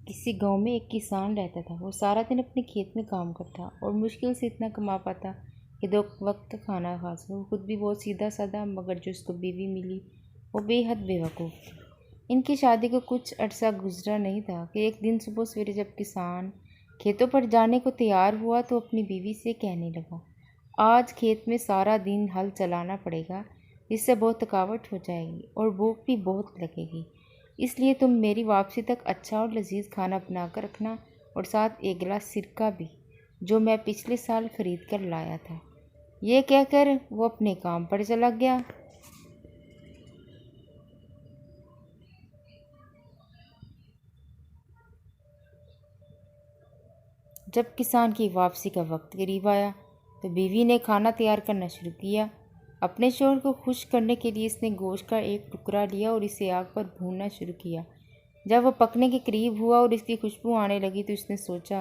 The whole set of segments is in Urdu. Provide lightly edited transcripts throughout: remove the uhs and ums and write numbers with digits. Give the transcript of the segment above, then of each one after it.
کسی گاؤں میں ایک کسان رہتا تھا۔ وہ سارا دن اپنے کھیت میں کام کرتا اور مشکل سے اتنا کما پاتا کہ 2 وقت کھانا کھا سکے۔ وہ خود بھی بہت سیدھا سادہ، مگر جو اس کو بیوی ملی وہ بے حد بیوقوف تھی۔ ان کی شادی کو کچھ عرصہ گزرا نہیں تھا کہ ایک دن صبح سویرے جب کسان کھیتوں پر جانے کو تیار ہوا تو اپنی بیوی سے کہنے لگا، آج کھیت میں سارا دن ہل چلانا پڑے گا، اس سے بہت تھکاوٹ ہو جائے گی اور بھوک بھی بہت لگے گی، اس لیے تم میری واپسی تک اچھا اور لذیذ کھانا بنا کر رکھنا اور ساتھ ایک گلاس سرکہ بھی، جو میں پچھلے سال خرید کر لایا تھا۔ یہ کہہ کر وہ اپنے کام پر چلا گیا۔ جب کسان کی واپسی کا وقت قریب آیا تو بیوی نے کھانا تیار کرنا شروع کیا۔ اپنے شوہر کو خوش کرنے کے لیے اس نے گوشت کا ایک ٹکڑا لیا اور اسے آگ پر بھوننا شروع کیا۔ جب وہ پکنے کے قریب ہوا اور اس کی خوشبو آنے لگی تو اس نے سوچا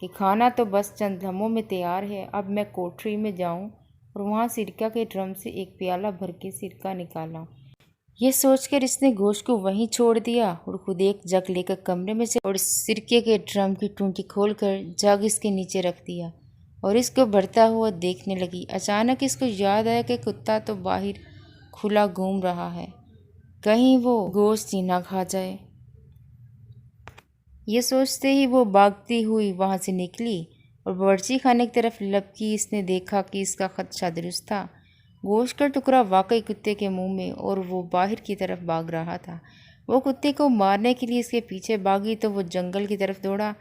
کہ کھانا تو بس چند لمحوں میں تیار ہے، اب میں کوٹھری میں جاؤں اور وہاں سرکہ کے ڈرم سے ایک پیالہ بھر کے سرکہ نکالا۔ یہ سوچ کر اس نے گوشت کو وہیں چھوڑ دیا اور خود ایک جگ لے کر کمرے میں سے اور سرکے کے ڈرم کی ٹونٹی کھول کر جگ اس کے نیچے رکھ دیا اور اس کو بڑھتا ہوا دیکھنے لگی۔ اچانک اس کو یاد آیا کہ کتا تو باہر کھلا گھوم رہا ہے، کہیں وہ گوشت ہی نہ کھا جائے۔ یہ سوچتے ہی وہ بھاگتی ہوئی وہاں سے نکلی اور باورچی خانے کی طرف لپکی۔ اس نے دیکھا کہ اس کا خدشہ درست تھا، گوشت کا ٹکڑا واقعی کتے کے منہ میں اور وہ باہر کی طرف بھاگ رہا تھا۔ وہ کتے کو مارنے کے لیے اس کے پیچھے بھاگی تو وہ جنگل کی طرف دوڑا۔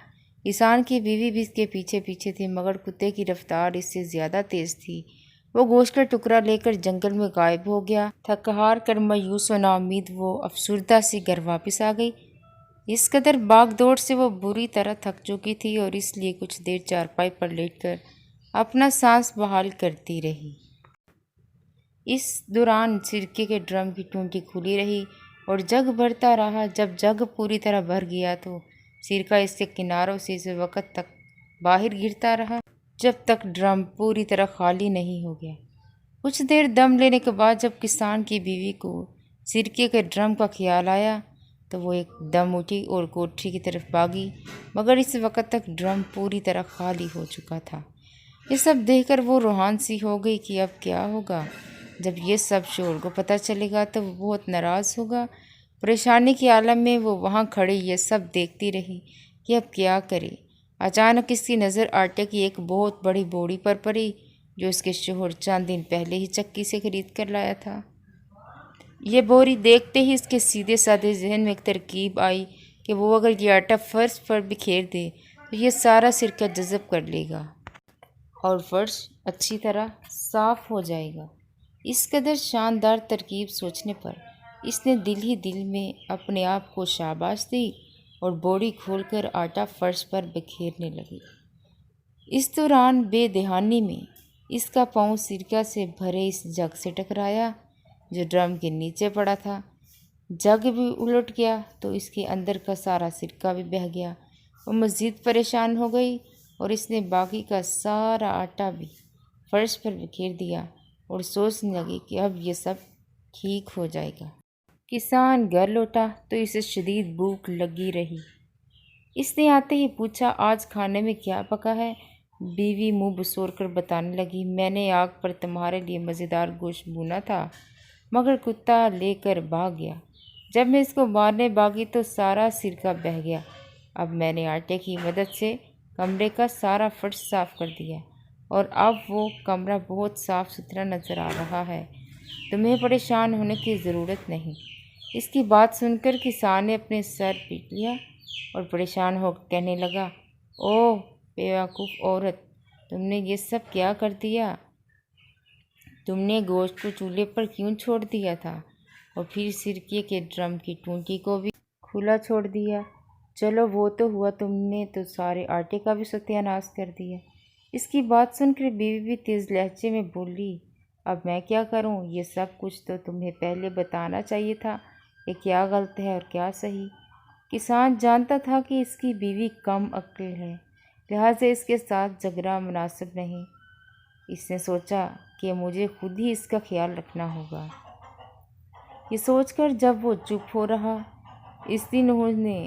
کسان کی بیوی بھی اس کے پیچھے پیچھے تھی، مگر کتے کی رفتار اس سے زیادہ تیز تھی۔ وہ گوشت کا ٹکڑا لے کر جنگل میں غائب ہو گیا۔ تھک ہار کر مایوس و ناامید وہ افسردہ سی گھر واپس آ گئی۔ اس قدر بھاگ دوڑ سے وہ بری طرح تھک چکی تھی اور اس لیے کچھ دیر چارپائی پر لیٹ کر اپنا سانس بحال کرتی رہی۔ اس دوران سرکے کے ڈرم کی ٹونٹی کھلی رہی اور جگ بھرتا رہا۔ جب جگ پوری طرح بھر گیا تو سرکہ اس کے کناروں سے اس وقت تک باہر گرتا رہا جب تک ڈرم پوری طرح خالی نہیں ہو گیا۔ کچھ دیر دم لینے کے بعد جب کسان کی بیوی کو سرکے کے ڈرم کا خیال آیا تو وہ ایک دم اٹھی اور کوٹھری کی طرف بھاگی، مگر اس وقت تک ڈرم پوری طرح خالی ہو چکا تھا۔ یہ سب دیکھ کر وہ روحان سی ہو گئی کہ اب کیا ہوگا۔ جب یہ سب شوہر کو پتہ چلے گا تو وہ بہت ناراض ہوگا۔ پریشانی کے عالم میں وہ وہاں کھڑی یہ سب دیکھتی رہی کہ اب کیا کرے۔ اچانک اس کی نظر آٹے کی ایک بہت بڑی بوری پر پڑی جو اس کے شوہر چند دن پہلے ہی چکی سے خرید کر لایا تھا۔ یہ بوری دیکھتے ہی اس کے سیدھے سادے ذہن میں ایک ترکیب آئی کہ وہ اگر یہ آٹا فرش پر بکھیر دے تو یہ سارا سرکہ جذب کر لے گا اور فرش اچھی طرح صاف ہو جائے گا۔ اس قدر شاندار ترکیب سوچنے پر اس نے دل ہی دل میں اپنے آپ کو شاباش دی اور بوری کھول کر آٹا فرش پر بکھیرنے لگی۔ اس دوران بے دہانی میں اس کا پاؤں سرکہ سے بھرے اس جگ سے ٹکرایا جو ڈرم کے نیچے پڑا تھا۔ جگ بھی الٹ گیا تو اس کے اندر کا سارا سرکہ بھی بہہ گیا۔ وہ مزید پریشان ہو گئی اور اس نے باقی کا سارا آٹا بھی فرش پر بکھیر دیا اور سوچنے لگی کہ اب یہ سب ٹھیک ہو جائے گا۔ کسان گھر لوٹا تو اسے شدید بھوک لگی رہی۔ اس نے آتے ہی پوچھا، آج کھانے میں کیا پکا ہے؟ بیوی منہ بسور کر بتانے لگی، میں نے آگ پر تمہارے لیے مزیدار گوشت بھونا تھا، مگر کتا لے کر بھاگ گیا۔ جب میں اس کو مارنے بھاگی تو سارا سرکہ بہہ گیا۔ اب میں نے آٹے کی مدد سے کمرے کا سارا فرش صاف کر دیا اور اب وہ کمرہ بہت صاف ستھرا نظر آ رہا ہے، تمہیں پریشان ہونے کی ضرورت نہیں۔ اس کی بات سن کر کسان نے اپنے سر پیٹ لیا اور پریشان ہو کر کہنے لگا، اوہ بیوقوف عورت، تم نے یہ سب کیا کر دیا؟ تم نے گوشت کو چولہے پر کیوں چھوڑ دیا تھا اور پھر سرکے کے ڈرم کی ٹونٹی کو بھی کھلا چھوڑ دیا؟ چلو وہ تو ہوا، تم نے تو سارے آٹے کا بھی ستیہ ناش کر دیا۔ اس کی بات سن کر بیوی بھی تیز لہجے میں بولی، اب میں کیا کروں؟ یہ سب کچھ تو تمہیں پہلے بتانا چاہیے تھا کہ کیا غلط ہے اور کیا صحیح۔ کسان جانتا تھا کہ اس کی بیوی کم عقل ہے، لہٰذا اس کے ساتھ جھگڑنا مناسب نہیں۔ اس نے سوچا کہ مجھے خود ہی اس کا خیال رکھنا ہوگا۔ یہ سوچ کر جب وہ چپ ہو رہا، اس دن انہوں نے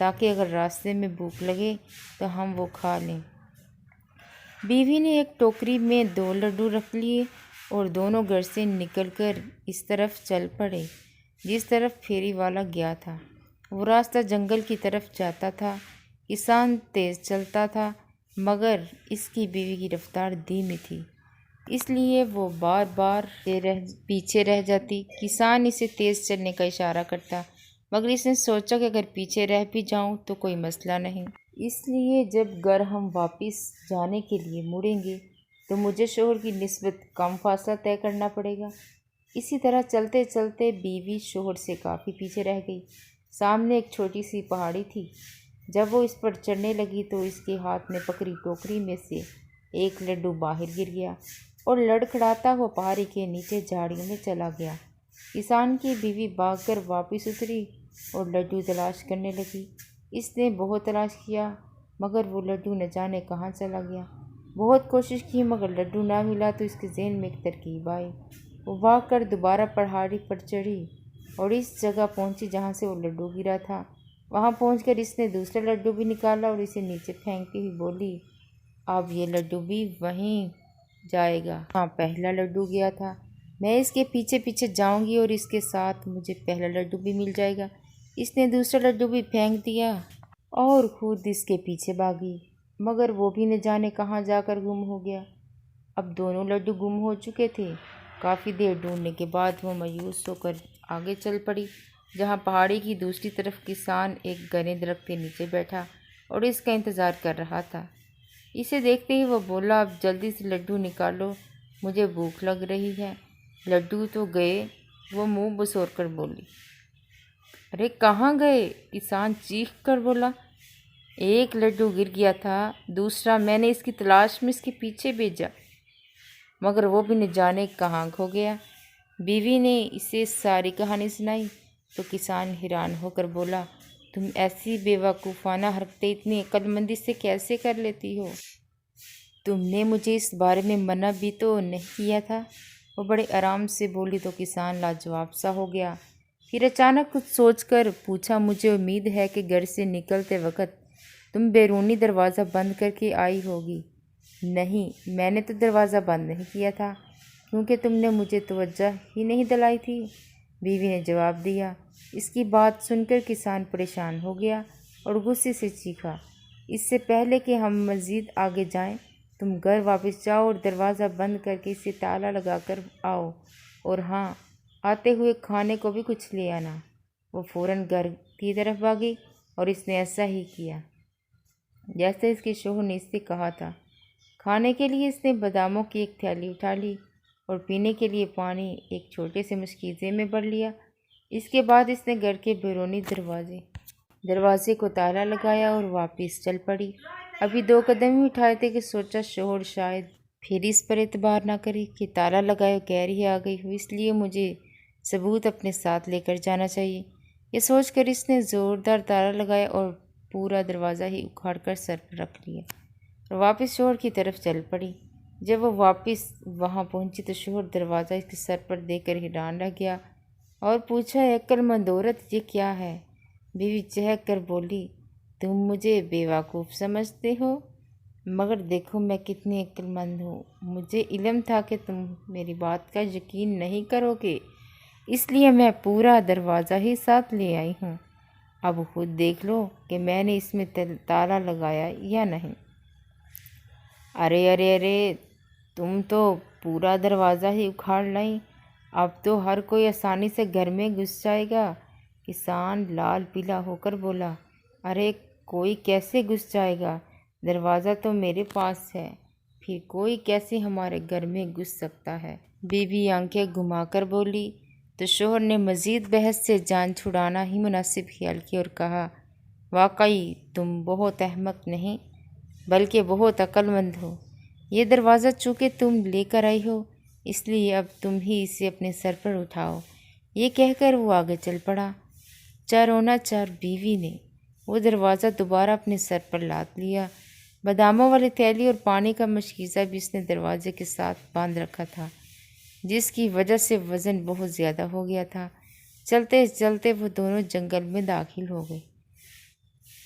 تاکہ اگر راستے میں بھوک لگے تو ہم وہ کھا لیں۔ بیوی نے ایک ٹوکری میں 2 لڈو رکھ لیے اور دونوں گھر سے نکل کر اس طرف چل پڑے جس طرف پھیری والا گیا تھا۔ وہ راستہ جنگل کی طرف جاتا تھا۔ کسان تیز چلتا تھا مگر اس کی بیوی کی رفتار دھیمی تھی، اس لیے وہ بار بار پیچھے رہ جاتی۔ کسان اسے تیز چلنے کا اشارہ کرتا مگر اس نے سوچا کہ اگر پیچھے رہ بھی جاؤں تو کوئی مسئلہ نہیں، اس لیے جب گھر ہم واپس جانے کے لیے مڑیں گے تو مجھے شوہر کی نسبت کم فاصلہ طے کرنا پڑے گا۔ اسی طرح چلتے چلتے بیوی شوہر سے کافی پیچھے رہ گئی۔ سامنے ایک چھوٹی سی پہاڑی تھی۔ جب وہ اس پر چڑھنے لگی تو اس کے ہاتھ میں پکڑی ٹوکری میں سے ایک لڈو باہر گر گیا اور لڑکھڑاتا ہوا پہاڑی کے نیچے جھاڑیوں میں چلا گیا۔ کسان کی بیوی بھاگ کر واپس اتری اور لڈو تلاش کرنے لگی۔ اس نے بہت تلاش کیا مگر وہ لڈو نہ جانے کہاں چلا گیا۔ بہت کوشش کی مگر لڈو نہ ملا تو اس کے ذہن میں ایک ترکیب آئی۔ وہ بھاگ کر دوبارہ پہاڑی پر چڑھی اور اس جگہ پہنچی جہاں سے وہ لڈو گرا تھا۔ وہاں پہنچ کر اس نے دوسرا لڈو بھی نکالا اور اسے نیچے پھینکتی ہوئی بولی، اب یہ لڈو بھی وہیں جائے گا جہاں پہلا لڈو گیا تھا۔ میں اس کے پیچھے پیچھے جاؤں گی اور اس کے ساتھ مجھے پہلا لڈو بھی مل جائے گا۔ اس نے دوسرا لڈو بھی پھینک دیا اور خود اس کے پیچھے بھاگی مگر وہ بھی نہ جانے کہاں جا کر گم ہو گیا۔ اب دونوں لڈو گم ہو چکے تھے۔ کافی دیر ڈھونڈنے کے بعد وہ مایوس ہو کر آگے چل پڑی جہاں پہاڑی کی دوسری طرف کسان ایک گھنے درخت کے نیچے بیٹھا اور اس کا انتظار کر رہا تھا۔ اسے دیکھتے ہی وہ بولا، اب جلدی سے لڈو نکالو، مجھے بھوک لگ رہی ہے۔ لڈو تو گئے، وہ منہ بسور کر بولی۔ ارے کہاں گئے؟ کسان چیخ کر بولا۔ ایک لڈو گر گیا تھا، دوسرا میں نے اس کی تلاش میں اس کے پیچھے بھیجا مگر وہ بھی نہ جانے کہاں کھو گیا۔ بیوی نے اسے ساری کہانی سنائی تو کسان حیران ہو کر بولا، تم ایسی بے وقوفانہ حرکتیں اتنی عقل مندی سے کیسے کر لیتی ہو؟ تم نے مجھے اس بارے میں منع بھی تو نہیں کیا تھا۔ وہ بڑے آرام سے بولی تو کسان لاجواب سا ہو گیا۔ پھر اچانک کچھ سوچ کر پوچھا، مجھے امید ہے کہ گھر سے نکلتے وقت تم بیرونی دروازہ بند کر کے آئی ہوگی۔ نہیں، میں نے تو دروازہ بند نہیں کیا تھا کیونکہ تم نے مجھے توجہ ہی نہیں دلائی تھی، بیوی نے جواب دیا۔ اس کی بات سن کر کسان پریشان ہو گیا اور غصے سے چیخا، اس سے پہلے کہ ہم مزید آگے جائیں تم گھر واپس جاؤ اور دروازہ بند کر کے اسے تالا لگا کر آؤ، اور ہاں، آتے ہوئے کھانے کو بھی کچھ لے آنا۔ وہ فوراً گھر کی طرف بھاگی اور اس نے ایسا ہی کیا جیسے اس کے شوہر نے اس سے کہا تھا۔ کھانے کے لیے اس نے باداموں کی ایک تھیلی اٹھا لی اور پینے کے لیے پانی ایک چھوٹے سے مشکیزے میں بھر لیا۔ اس کے بعد اس نے گھر کے بیرونی دروازے کو تالا لگایا اور واپس چل پڑی۔ ابھی 2 قدم ہی اٹھائے تھے کہ سوچا شوہر شاید پھر اس پر اعتبار نہ کرے کہ تالا لگائے غیر ہی آ گئی ہو، اس لیے مجھے ثبوت اپنے ساتھ لے کر جانا چاہیے۔ یہ سوچ کر اس نے زوردار تالا لگایا اور پورا دروازہ ہی اکھاڑ کر سر پر رکھ لیا اور واپس شوہر کی طرف چل پڑی۔ جب وہ واپس وہاں پہنچی تو شوہر دروازہ اس کے سر پر دیکھ کر حیران رہ گیا اور پوچھا، عقل مند عورت، یہ کیا ہے؟ بیوی چہک کر بولی، تم مجھے بے وقوف سمجھتے ہو مگر دیکھو میں کتنی عقل مند ہوں۔ مجھے علم تھا کہ تم میری بات کا یقین نہیں کرو گے، اس لیے میں پورا دروازہ ہی ساتھ لے آئی ہوں۔ اب خود دیکھ لو کہ میں نے اس میں تالا لگایا یا نہیں۔ ارے ارے ارے، تم تو پورا دروازہ ہی اکھاڑ لائی، اب تو ہر کوئی آسانی سے گھر میں گھس جائے گا۔ کسان لال پیلا ہو کر بولا، ارے کوئی کیسے گھس جائے گا؟ دروازہ تو میرے پاس ہے، پھر کوئی کیسے ہمارے گھر میں گھس سکتا ہے؟ بیوی آنکھیں گھما کر بولی تو شوہر نے مزید بحث سے جان چھڑانا ہی مناسب خیال کیا اور کہا، واقعی تم بہت احمق نہیں بلکہ بہت عقل مند ہو۔ یہ دروازہ چونکہ تم لے کر آئی ہو اس لیے اب تم ہی اسے اپنے سر پر اٹھاؤ۔ یہ کہہ کر وہ آگے چل پڑا۔ چارونا چار بیوی نے وہ دروازہ دوبارہ اپنے سر پر لاد لیا۔ باداموں والی تھیلی اور پانی کا مشکیزہ بھی اس نے دروازے کے ساتھ باندھ رکھا تھا جس کی وجہ سے وزن بہت زیادہ ہو گیا تھا۔ چلتے چلتے وہ دونوں جنگل میں داخل ہو گئے۔